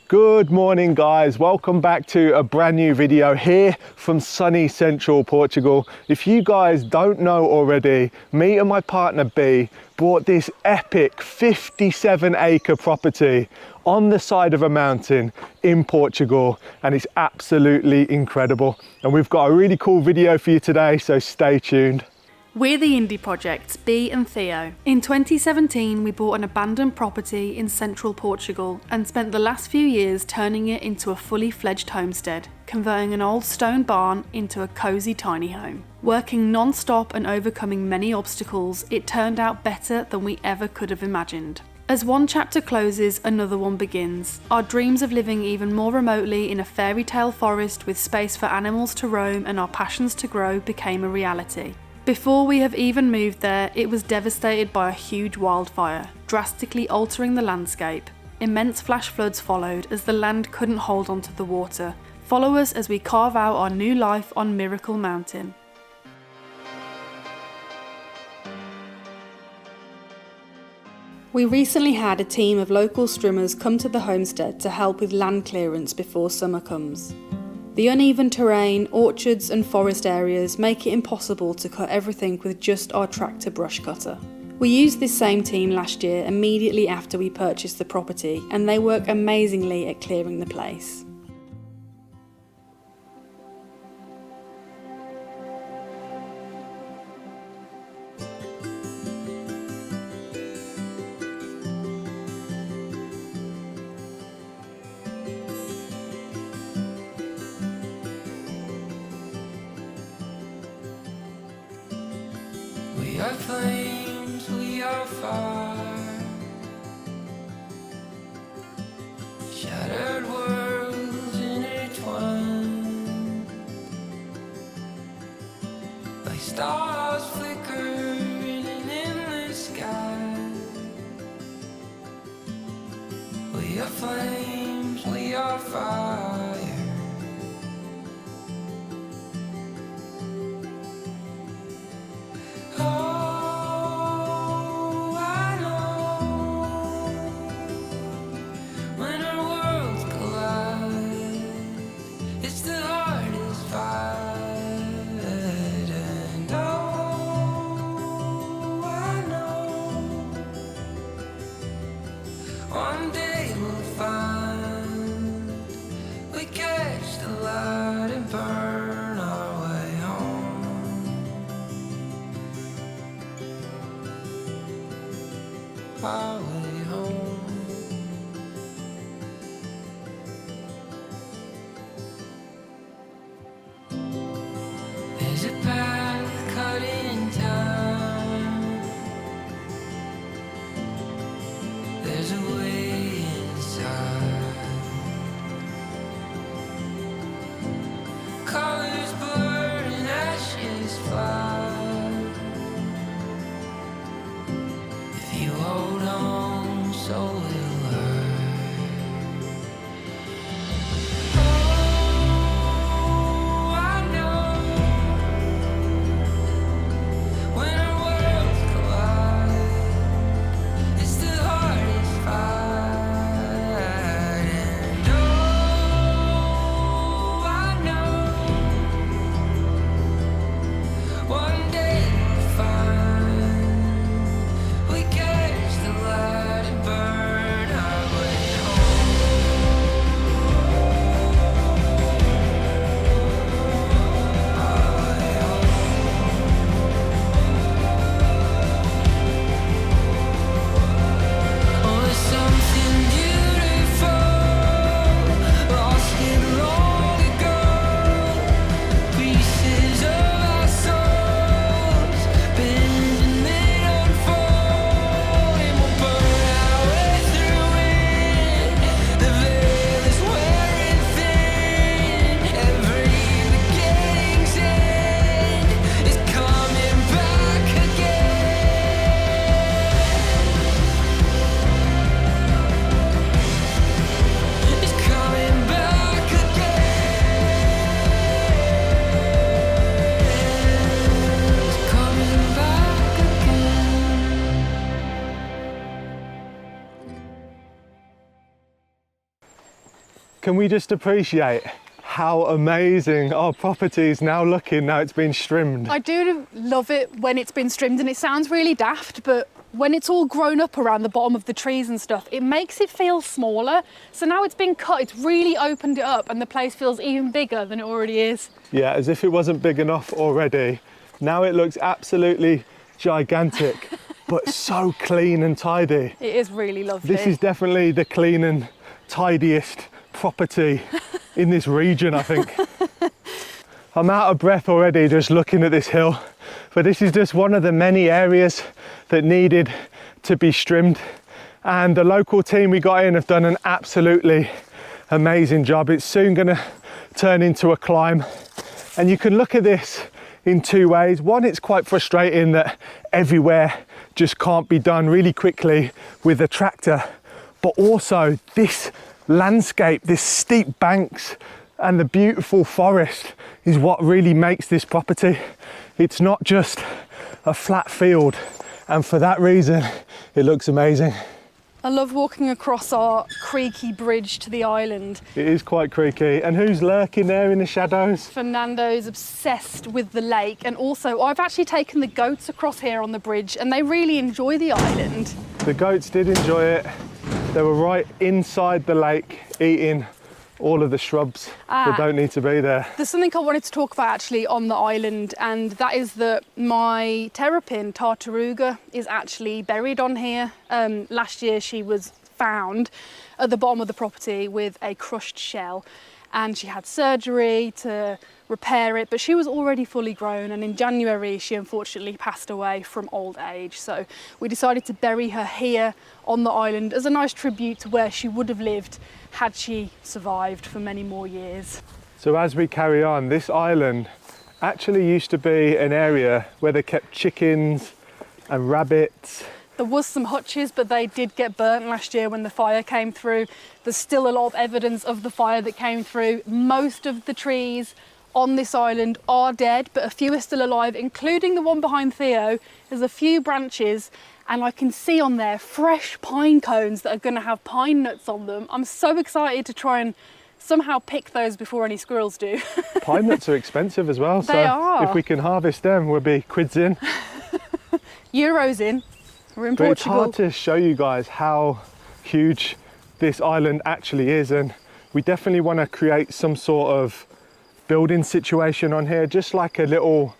Good morning guys, welcome back to a brand new video here from sunny Central Portugal. If you guys don't know already, me and my partner Bee bought this epic 57-acre property on the side of a mountain in Portugal, and it's absolutely incredible. And we've got a really cool video for you today, so stay tuned. We're the Indie Projects, Bee and Theo. In 2017, we bought an abandoned property in Central Portugal and spent the last few years turning it into a fully fledged homestead, converting an old stone barn into a cosy tiny home. Working non-stop and overcoming many obstacles, it turned out better than we ever could have imagined. As one chapter closes, another one begins. Our dreams of living even more remotely in a fairy tale forest with space for animals to roam and our passions to grow became a reality. Before we have even moved there, it was devastated by a huge wildfire, drastically altering the landscape. Immense flash floods followed as the land couldn't hold onto the water. Follow us as we carve out our new life on Miracle Mountain. We recently had a team of local strimmers come to the homestead to help with land clearance before summer comes. The uneven terrain, orchards and forest areas make it impossible to cut everything with just our tractor brush cutter. We used this same team last year immediately after we purchased the property, and they work amazingly at clearing the place. We are flames, we are fire, shattered worlds intertwined, like stars flicker in an endless sky. We are flames, we are fire. One day we'll find we catch the light and burn our way home. Our way home. There's a path cut in time. There's a way inside. Colors blur and ashes fly. If you hold on, so will I. Oh, I know can we just appreciate how amazing our property is now looking now it's been trimmed? I do love it when it's been trimmed, and it sounds really daft, but when it's all grown up around the bottom of the trees and stuff, it makes it feel smaller. So now it's been cut, it's really opened it up, and the place feels even bigger than it already is. Yeah, as if it wasn't big enough already. Now it looks absolutely gigantic, but so clean and tidy. It is really lovely. This is definitely the clean and tidiest property in this region, I think. I'm out of breath already just looking at this hill, but this is just one of the many areas that needed to be trimmed, and the local team we got in have done an absolutely amazing job. It's soon going to turn into a climb, and you can look at this in two ways. One, it's quite frustrating that everywhere just can't be done really quickly with a tractor, but also this landscape, this steep banks and the beautiful forest is what really makes this property. It's not just a flat field, and for that reason it looks amazing. I love walking across our creaky bridge to the island. It is quite creaky. And who's lurking there in the shadows? Fernando's obsessed with the lake, and also I've actually taken the goats across here on the bridge and they really enjoy the island. The goats did enjoy it. They were right inside the lake eating all of the shrubs that don't need to be there. There's something I wanted to talk about actually on the island, and that is that my terrapin Tartaruga is actually buried on here. Last year she was found at the bottom of the property with a crushed shell, and she had surgery to repair it, but she was already fully grown, and in January she unfortunately passed away from old age. So we decided to bury her here on the island as a nice tribute to where she would have lived had she survived for many more years. So as we carry on, this island actually used to be an area where they kept chickens and rabbits. There was some hutches, but they did get burnt last year when the fire came through. There's still a lot of evidence of the fire that came through. Most of the trees on this island are dead, but a few are still alive, including the one behind Theo. There's a few branches, and I can see on there fresh pine cones that are going to have pine nuts on them. I'm so excited to try and somehow pick those before any squirrels do. Pine nuts are expensive as well, They are. If we can harvest them, we'll be quids in. Euros in. We're in But it's Portugal. hard to show you guys how huge this island actually is, and we definitely want to create some sort of building situation on here, just like a little,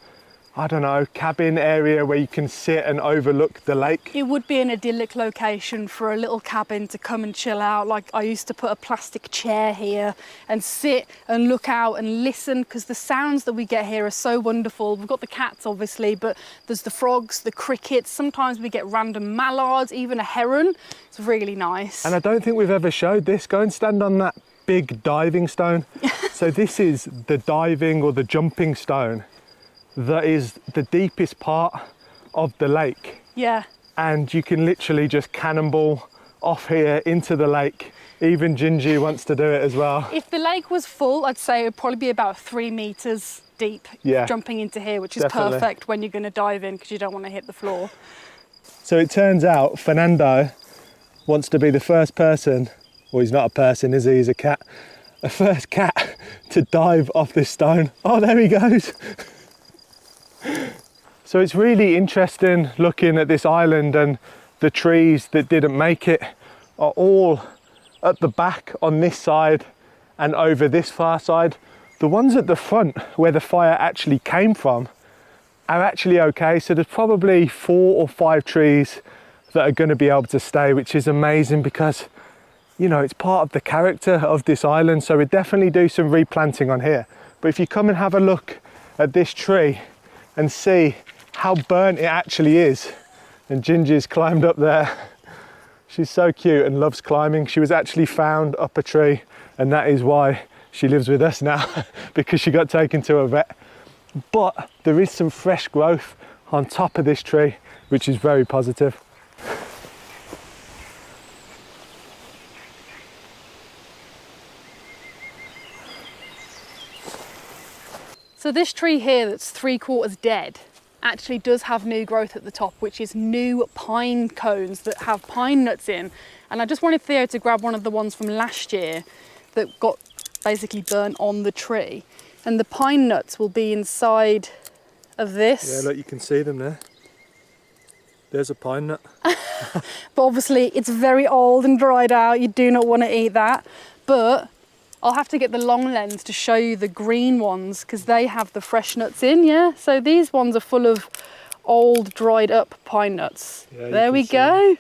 I don't know, cabin area where you can sit and overlook the lake. It would be an idyllic location for a little cabin to come and chill out. Like, I used to put a plastic chair here and sit and look out and listen, because the sounds that we get here are so wonderful. We've got the cats obviously, but there's the frogs, the crickets, sometimes we get random mallards, even a heron. It's really nice. And I don't think we've ever showed this. Go and stand on that big diving stone. So this is the diving or the jumping stone that is the deepest part of the lake. Yeah. And you can literally just cannonball off here into the lake. Even Ginjey wants to do it as well. If the lake was full, I'd say it would probably be about 3 meters deep, jumping into here, which is definitely perfect when you're going to dive in, because you don't want to hit the floor. So it turns out Furrnando wants to be the first person, well, he's not a person, is he? He's a cat. The first cat to dive off this stone. Oh, there he goes. So it's really interesting looking at this island, and the trees that didn't make it are all at the back on this side and over this far side. The ones at the front where the fire actually came from are actually okay. So there's probably 4 or 5 trees that are going to be able to stay, which is amazing because, you know, it's part of the character of this island. So we definitely do some replanting on here. But if you come and have a look at this tree and see how burnt it actually is, and Ginjey's climbed up there. She's so cute and loves climbing. She was actually found up a tree, and that is why she lives with us now, because she got taken to a vet. But there is some fresh growth on top of this tree, which is very positive. So this tree here that's 3/4 dead actually does have new growth at the top, which is new pine cones that have pine nuts in. And I just wanted Theo to grab one of the ones from last year that got basically burnt on the tree. And the pine nuts will be inside of this. Yeah, look, you can see them there. There's a pine nut. But obviously it's very old and dried out. You do not want to eat that. But I'll have to get the long lens to show you the green ones because they have the fresh nuts in, yeah? So these ones are full of old dried up pine nuts. Yeah, there we go.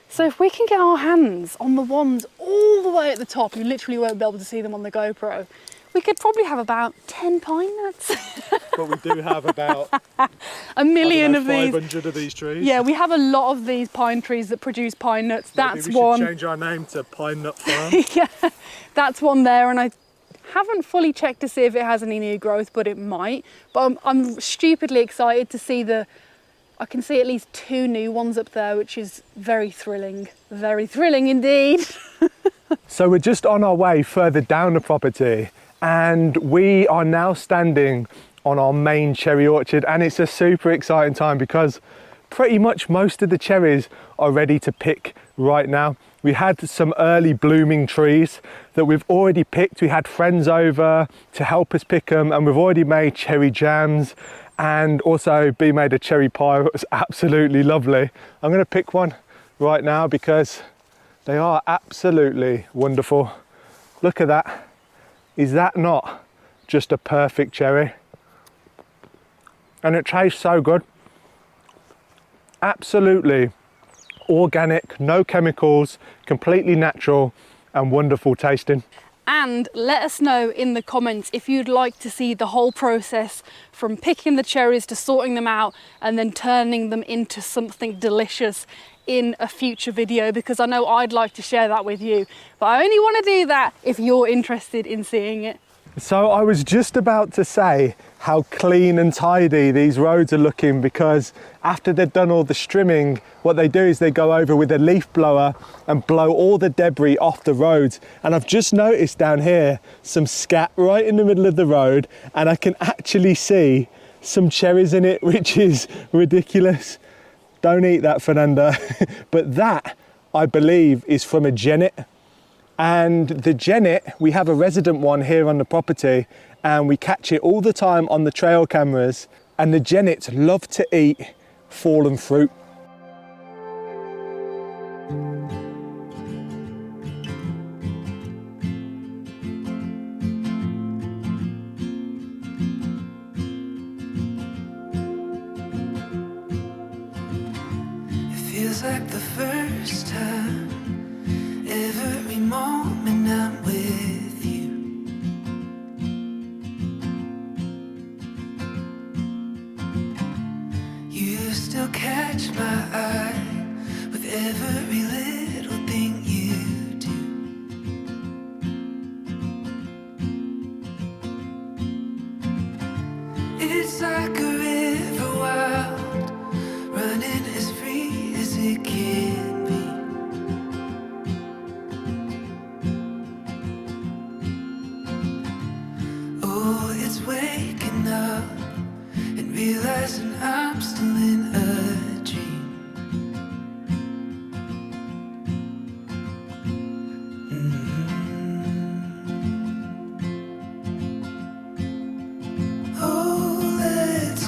So if we can get our hands on the ones all the way at the top, you literally won't be able to see them on the GoPro. We could probably have about 10 pine nuts. But we do have about a million of these. 500 of these trees. Yeah, we have a lot of these pine trees that produce pine nuts. That's we one. should change our name to Pine Nut Farm. Yeah, that's one there, and I haven't fully checked to see if it has any new growth, but it might. But I'm stupidly excited to see I can see at least 2 new ones up there, which is very thrilling indeed. So we're just on our way further down the property, and we are now standing on our main cherry orchard, and it's a super exciting time because pretty much most of the cherries are ready to pick right now. We had some early blooming trees that we've already picked. We had friends over to help us pick them, and we've already made cherry jams, and also Bee made a cherry pie. It was absolutely lovely. I'm going to pick one right now because they are absolutely wonderful. Look at that. Is that not just a perfect cherry? And it tastes so good. Absolutely organic, no chemicals, completely natural and wonderful tasting. And let us know in the comments if you'd like to see the whole process from picking the cherries to sorting them out and then turning them into something delicious in a future video, because I know I'd like to share that with you, but I only want to do that if you're interested in seeing it. So I was just about to say how clean and tidy these roads are looking, because after they've done all the strimming, what they do is they go over with a leaf blower and blow all the debris off the roads. And I've just noticed down here some scat right in the middle of the road, and I can actually see some cherries in it, which is ridiculous. Don't eat that, Furrnando. But that, I believe, is from a genet. And the genet, we have a resident one here on the property, and we catch it all the time on the trail cameras. And the genets love to eat fallen fruit. Feels like the first time, every moment I'm with you. You still catch my eye with every little thing you do. It's like a river wild, running as free as it can be. Oh, it's waking up and realizing I'm still in a dream. Oh, let's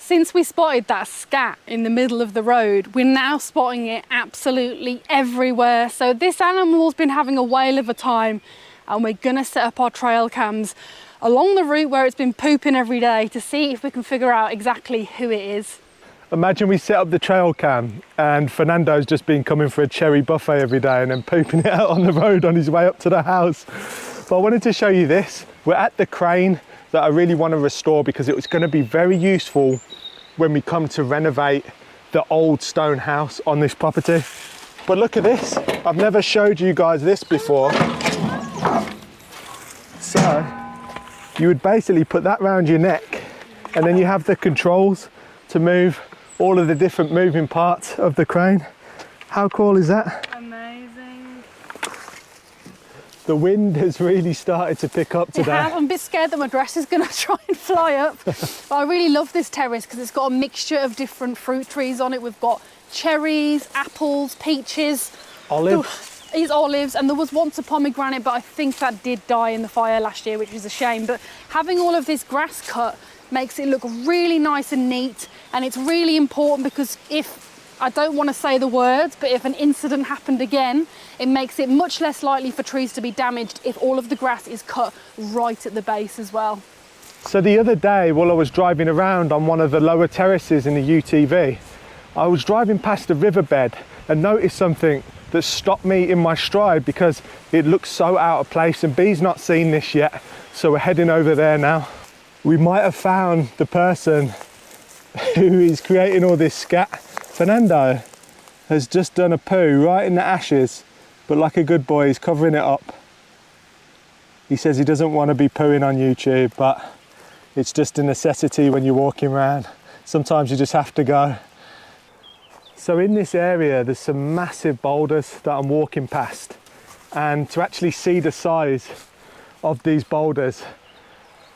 Since we spotted that scat in the middle of the road, we're now spotting it absolutely everywhere. So this animal's been having a whale of a time, and we're gonna set up our trail cams along the route where it's been pooping every day to see if we can figure out exactly who it is. Imagine we set up the trail cam and Fernando's just been coming for a cherry buffet every day and then pooping it out on the road on his way up to the house. But I wanted to show you this. We're at the crane that I really want to restore because it was going to be very useful when we come to renovate the old stone house on this property. But look at this. I've never showed you guys this before. So you would basically put that around your neck and then you have the controls to move all of the different moving parts of the crane. How cool is that? Amazing. The wind has really started to pick up today. I'm a bit scared that my dress is going to try and fly up. But I really love this terrace because it's got a mixture of different fruit trees on it. We've got cherries, apples, peaches. Olives. These olives, and there was once a pomegranate, but I think that did die in the fire last year, which is a shame. But having all of this grass cut makes it look really nice and neat, and it's really important because if, I don't want to say the words, but if an incident happened again, it makes it much less likely for trees to be damaged if all of the grass is cut right at the base as well. So the other day, while I was driving around on one of the lower terraces in the UTV, I was driving past a riverbed and noticed something that stopped me in my stride because it looks so out of place, and Bee's not seen this yet, so we're heading over there now. We might have found the person who is creating all this scat. Furrnando has just done a poo right in the ashes, but like a good boy, he's covering it up. He says he doesn't want to be pooing on YouTube, but it's just a necessity when you're walking around. Sometimes you just have to go. So in this area, there's some massive boulders that I'm walking past, and to actually see the size of these boulders,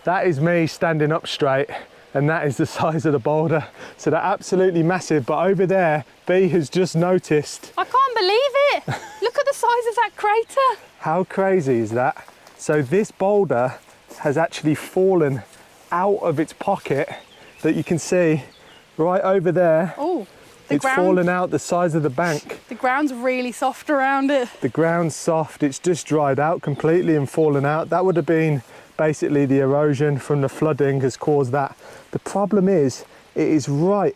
that is me standing up straight, and that is the size of the boulder. So they're absolutely massive. But over there, Bee has just noticed. I can't believe it. Look at the size of that crater. How crazy is that? So this boulder has actually fallen out of its pocket that you can see right over there. Oh. It's fallen out the size of the bank. The ground's really soft around it. The ground's soft, it's just dried out completely and fallen out. That would have been basically the erosion from the flooding has caused that. The problem is, it is right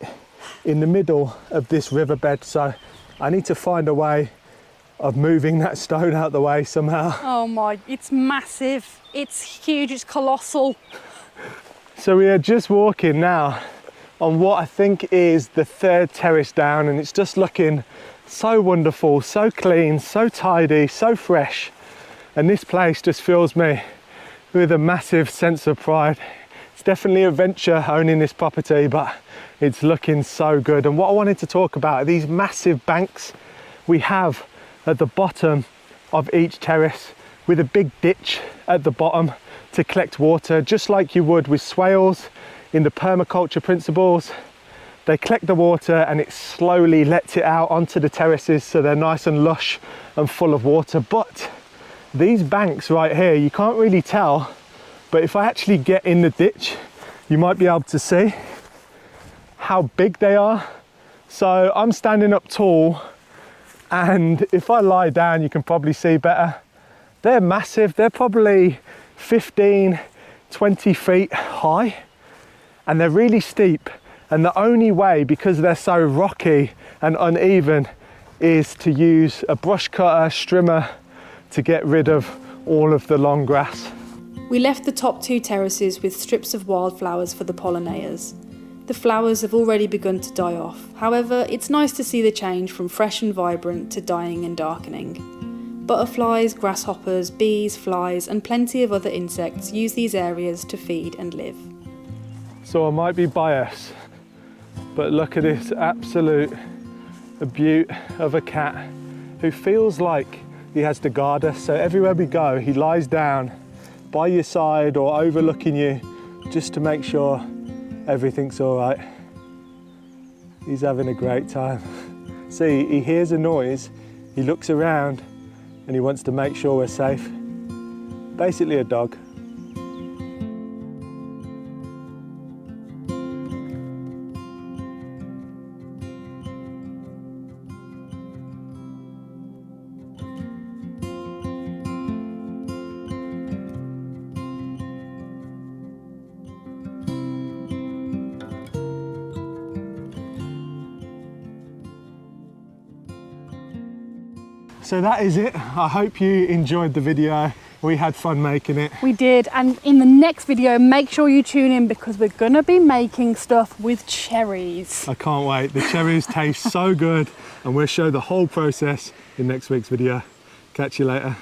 in the middle of this riverbed, so I need to find a way of moving that stone out the way somehow. Oh my, it's massive. It's huge, it's colossal. So we are just walking now on what I think is the third terrace down, and it's just looking so wonderful, so clean, so tidy, so fresh. And this place just fills me with a massive sense of pride. It's definitely a venture owning this property, but it's looking so good. And what I wanted to talk about are these massive banks we have at the bottom of each terrace with a big ditch at the bottom to collect water, just like you would with swales in the permaculture principles. They collect the water and it slowly lets it out onto the terraces so they're nice and lush and full of water. But these banks right here, you can't really tell, but if I actually get in the ditch, you might be able to see how big they are. So I'm standing up tall, and if I lie down, you can probably see better. They're massive. They're probably 15, 20 feet high, and they're really steep. And the only way, because they're so rocky and uneven, is to use a brush cutter, strimmer, to get rid of all of the long grass. We left the top two terraces with strips of wildflowers for the pollinators. The flowers have already begun to die off. However, it's nice to see the change from fresh and vibrant to dying and darkening. Butterflies, grasshoppers, bees, flies, and plenty of other insects use these areas to feed and live. So I might be biased, but look at this absolute beaut of a cat who feels like he has to guard us. So everywhere we go, he lies down by your side or overlooking you just to make sure everything's all right. He's having a great time. See, he hears a noise, he looks around, and he wants to make sure we're safe. Basically a dog. So that is it. I hope you enjoyed the video. We had fun making it. We did, and in the next video, make sure you tune in because we're gonna be making stuff with cherries. I can't wait. The cherries taste so good, and we'll show the whole process in next week's video. Catch you later.